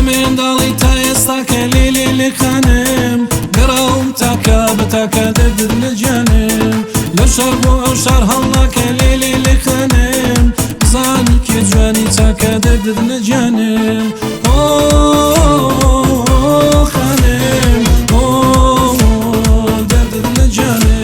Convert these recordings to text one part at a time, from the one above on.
من داڵی تا ئێستا کە لێ خانم گەڕاوم تاکە بە تاکە دەردت لە جانم لە شەڕ بۆ ئەو شار هەڵناکە لێ خانم بزانی کێ جوانی تاکە دەردت لە جانم خانم دەردت لە جانم خانم دەردت لە جانم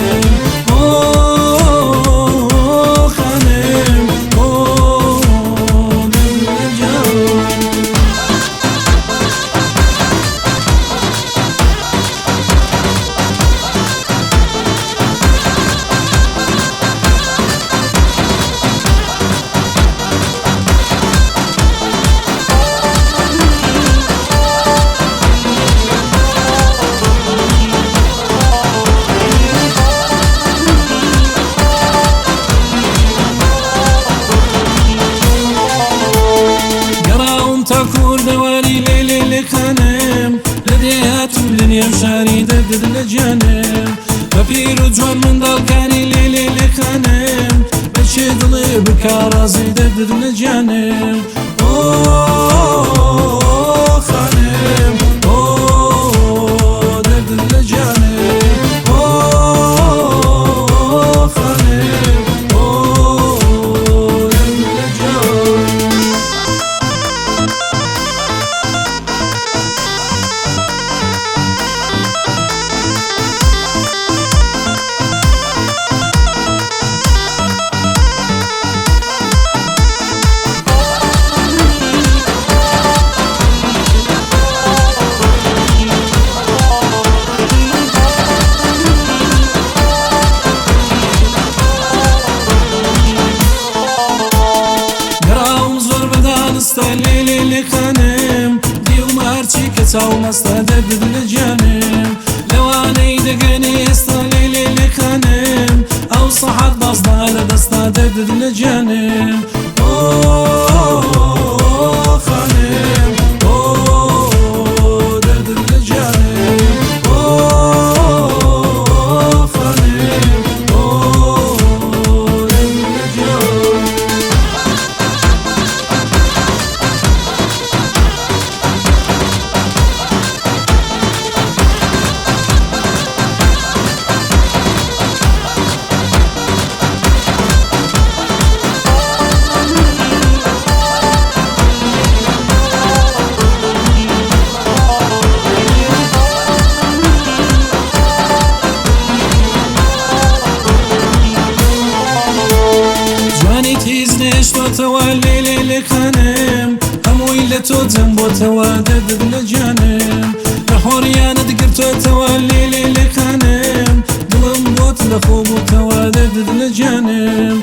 دەواری لێ خانم لە دێهاتم لە نێو شاری دەردت لە جانم بە پیر و جوان منداڵکانی لێ خانم بە چێ دڵێ بکا ڕازی دەردت لە جانم خانم دەردت لە جانم خانم دەردت لە جانم لێ خانم دیومە هەرچی کە چاومەستە دەردت لە جانم لەوانەی دەگەنێ ئێستا لێ خانم ئەو سەحات بازدا لە دەستا دەردت لە جانم خانم دەردت لە جانم خانم دەردت لە جانم نێشتۆتەوە لێ خانم هەمووی لە تۆ جەم بۆتەوە دەردت لە جانم لە هۆڕیانت گرتۆتەوە لێ خانم دڵم بۆت لەخۆ بووتەوە دەردت لە جانم